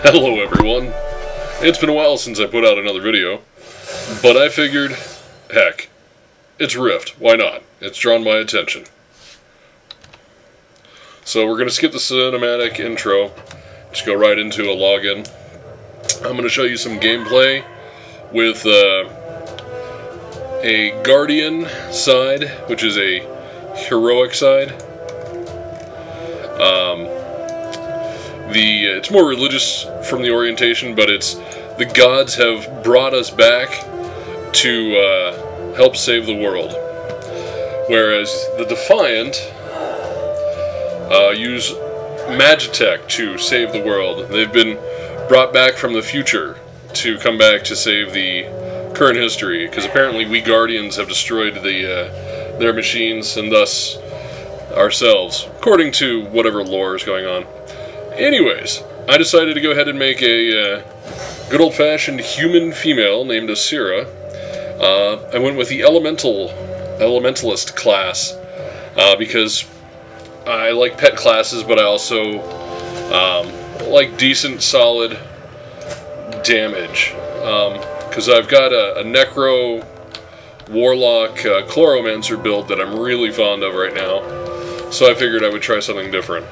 Hello everyone. It's been a while since I put out another video, but I figured, heck, it's Rift, why not? It's drawn my attention. So we're going to skip the cinematic intro, just go right into a login. I'm going to show you some gameplay with a Guardian side, which is a heroic side. It's more religious from the orientation, but it's the gods have brought us back to help save the world. Whereas the Defiant use Magitech to save the world. They've been brought back from the future to come back to save the current history, because apparently we Guardians have destroyed their machines and thus ourselves, according to whatever lore is going on. Anyways, I decided to go ahead and make a good old-fashioned human female named Asira. I went with the Elementalist class because I like pet classes, but I also like decent, solid damage. Because I've got a Necro Warlock Chloromancer build that I'm really fond of right now, so I figured I would try something different.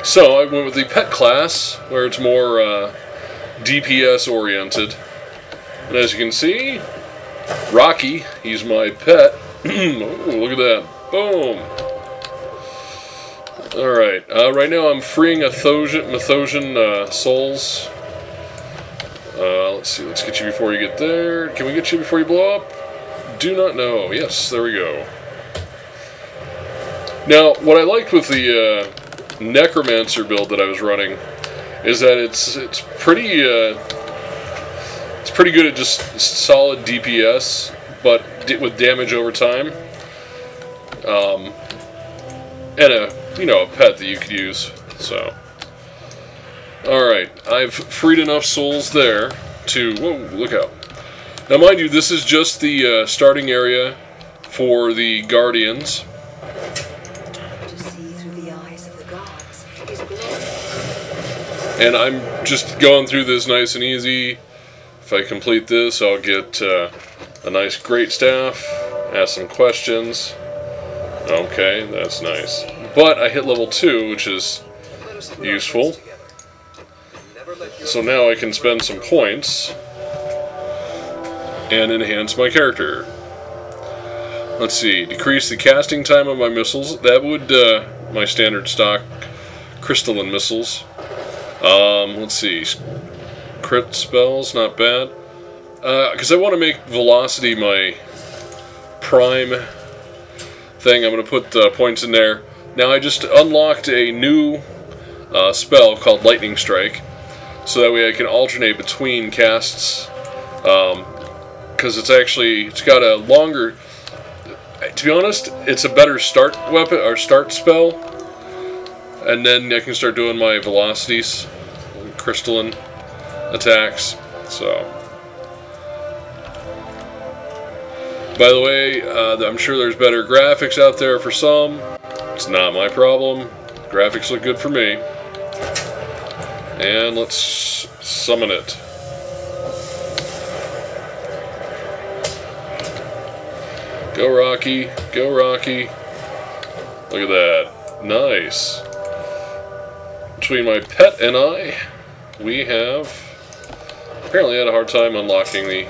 So I went with the pet class, where it's more DPS oriented. And as you can see, Rocky, he's my pet. Ooh, look at that. Boom. Alright, right now I'm freeing Mathosian souls. Let's see, let's get you before you get there. Can we get you before you blow up? Do not know. Yes, there we go. Now, what I liked with the Necromancer build that I was running is that it's pretty good at just solid DPS, but with damage over time, and a pet that you could use. So, all right, I've freed enough souls there to look out. Now, mind you, this is just the starting area for the Guardians. And I'm just going through this nice and easy. If I complete this, I'll get a nice great staff, ask some questions. Okay, that's nice. But I hit level 2, which is useful. So now I can spend some points and enhance my character. Let's see, decrease the casting time of my missiles. That would, my standard stock crystalline missiles. Let's see, crit spells, not bad. Because I want to make velocity my prime thing, I'm going to put points in there. Now I just unlocked a new spell called Lightning Strike, so that way I can alternate between casts. Because it's got a longer, to be honest, it's a better start weapon, or start spell. And then I can start doing my velocities, crystalline attacks. So, by the way, I'm sure there's better graphics out there for some. It's not my problem. Graphics look good for me. And let's summon it. Go Rocky, go Rocky. Look at that. Nice. Between my pet and I, we have apparently had a hard time unlocking the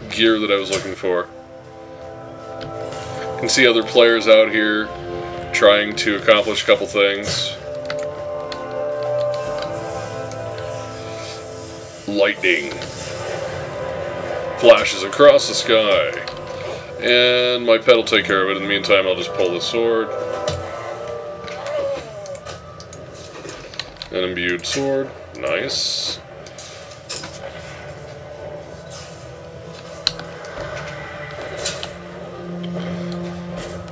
gear that I was looking for. You can see other players out here trying to accomplish a couple things. Lightning flashes across the sky. And my pet will take care of it. In the meantime, I'll just pull the sword. An imbued sword. Nice.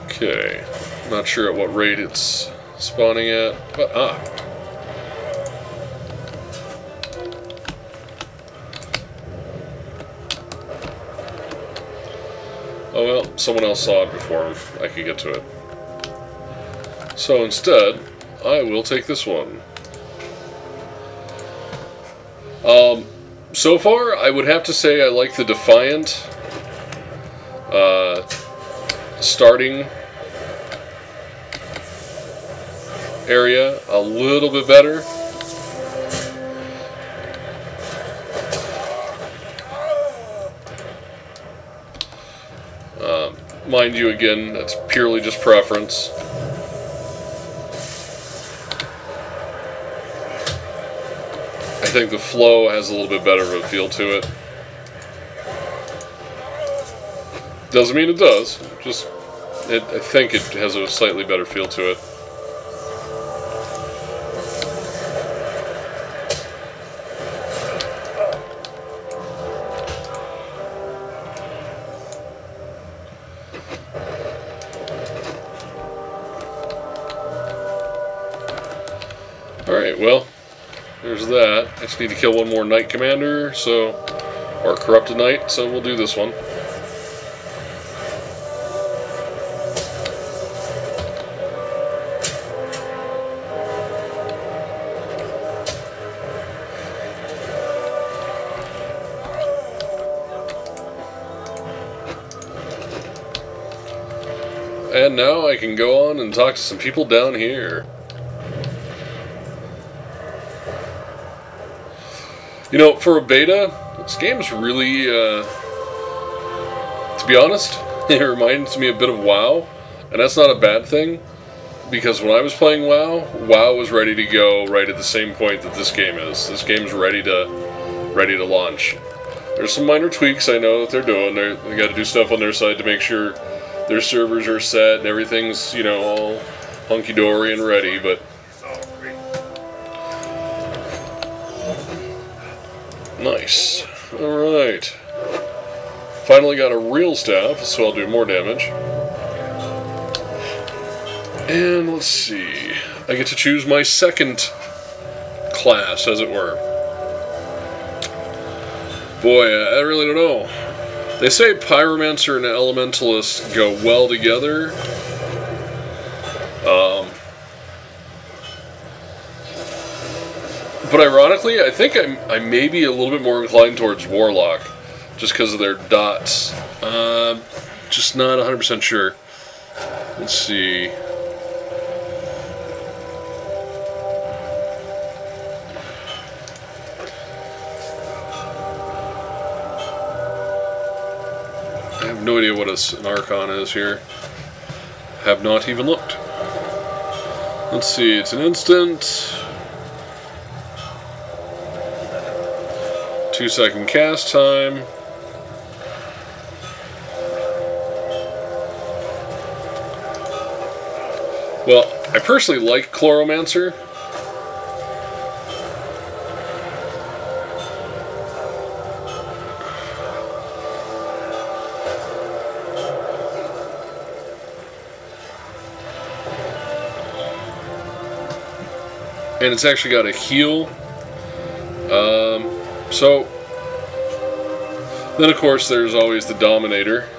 Okay. Not sure at what rate it's spawning at, but oh well, someone else saw it before I could get to it. So instead, I will take this one. So far, I would have to say I like the Defiant starting area a little bit better. Mind you, again, that's purely just preference. I think the flow has a little bit better of a feel to it. Doesn't mean it does, just I think it has a slightly better feel to it. Alright, well, there's that. I just need to kill one more Knight Commander, or Corrupted Knight, so we'll do this one. And now I can go on and talk to some people down here. You know, for a beta, this game's really, to be honest, it reminds me a bit of WoW, and that's not a bad thing, because when I was playing WoW, WoW was ready to go right at the same point that this game is. This game's ready to launch. There's some minor tweaks I know that they're doing. They got to do stuff on their side to make sure their servers are set and everything's, you know, all hunky-dory and ready, but nice. Alright. Finally got a real staff, so I'll do more damage. And let's see. I get to choose my second class, as it were. Boy, I really don't know. They say Pyromancer and Elementalist go well together. But ironically, I think I may be a little bit more inclined towards Warlock, just because of their dots. Just not 100% sure. Let's see. I have no idea what an Archon is here. Have not even looked. Let's see, it's an instant. 2-second cast time. Well, I personally like Chloromancer. And it's actually got a heal. So, then of course there's always the Dominator.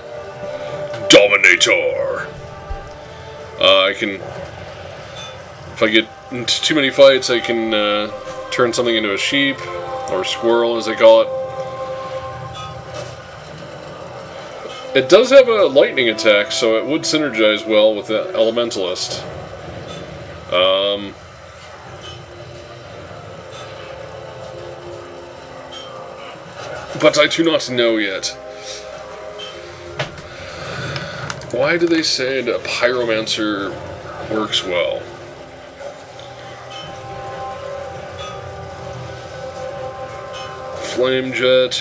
Dominator! If I get into too many fights, I can turn something into a sheep, or squirrel as they call it. It does have a lightning attack, so it would synergize well with the Elementalist. But I do not know yet. Why do they say that Pyromancer works well? Flame Jet.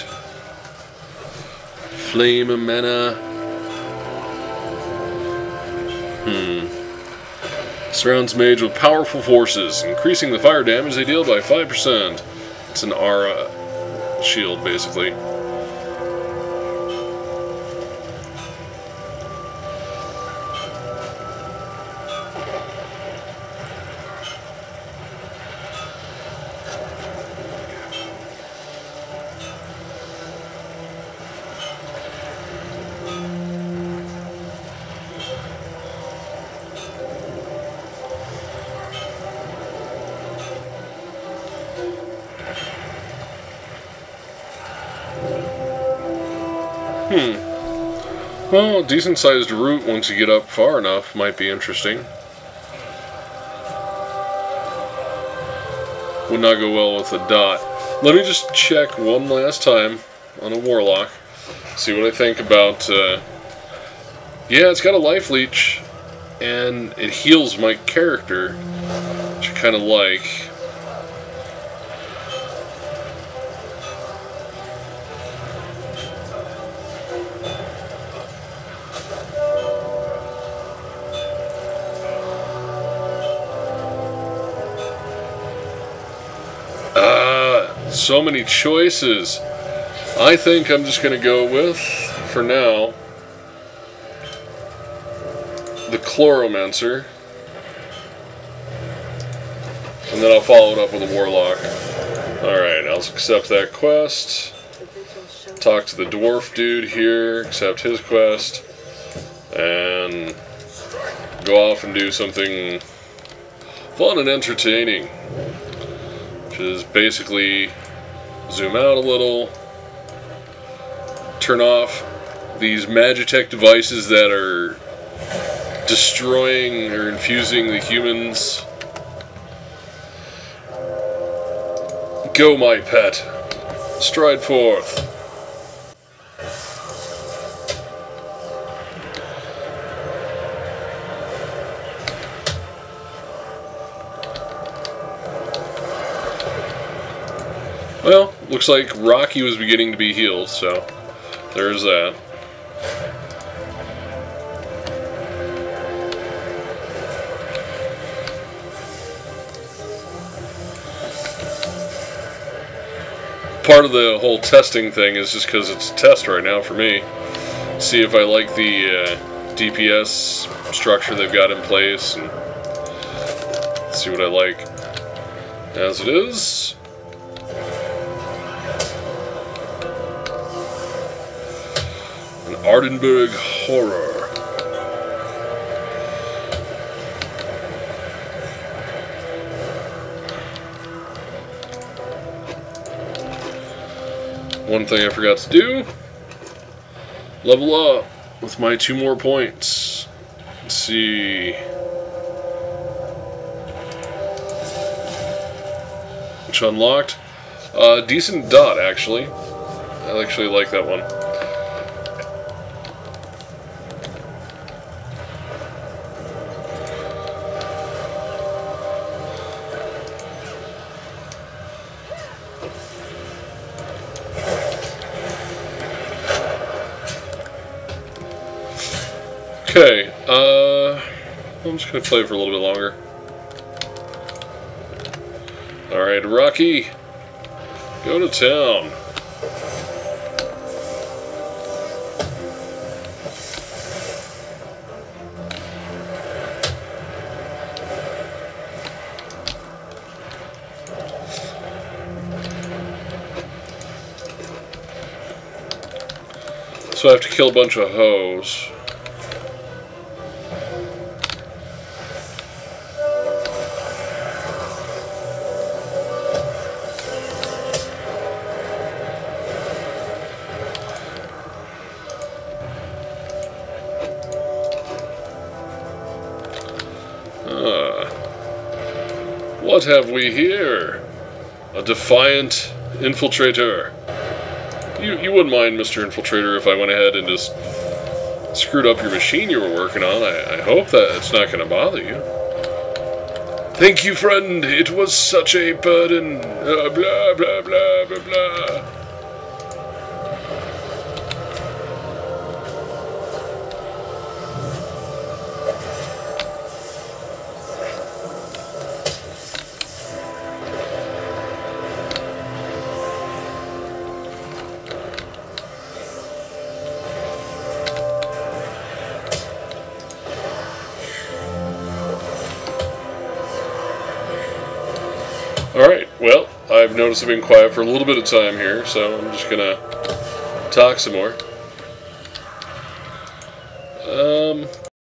Flame Mana. Surrounds mage with powerful forces, increasing the fire damage they deal by 5%. It's an aura shield, basically. Well, a decent-sized route once you get up far enough might be interesting. Would not go well with a dot. Let me just check one last time on a warlock. See what I think about... yeah, it's got a life leech, and it heals my character, which I kind of like. So many choices. I think I'm just going to go with, for now, the Chloromancer. And then I'll follow it up with a Warlock. Alright, I'll accept that quest. Talk to the dwarf dude here, accept his quest. And go off and do something fun and entertaining. Which is basically zoom out a little, turn off these Magitech devices that are destroying or infusing the humans. Go, my pet. Stride forth. Well, looks like Rocky was beginning to be healed, so there's that. Part of the whole testing thing is just because it's a test right now for me. See if I like the DPS structure they've got in place, and see what I like. As it is, an Ardenburg Horror. One thing I forgot to do, level up with my 2 more points. Let's see. Which unlocked? Decent dot, actually. I actually like that one. Okay, I'm just going to play for a little bit longer. Alright, Rocky, go to town. So I have to kill a bunch of hoes. What have we here? A defiant infiltrator. You wouldn't mind, Mr. Infiltrator, if I went ahead and just screwed up your machine you were working on. I hope that it's not going to bother you. Thank you, friend. It was such a burden. Blah, blah, blah, blah, blah. Alright, well, I've noticed I've been quiet for a little bit of time here, so I'm just gonna talk some more.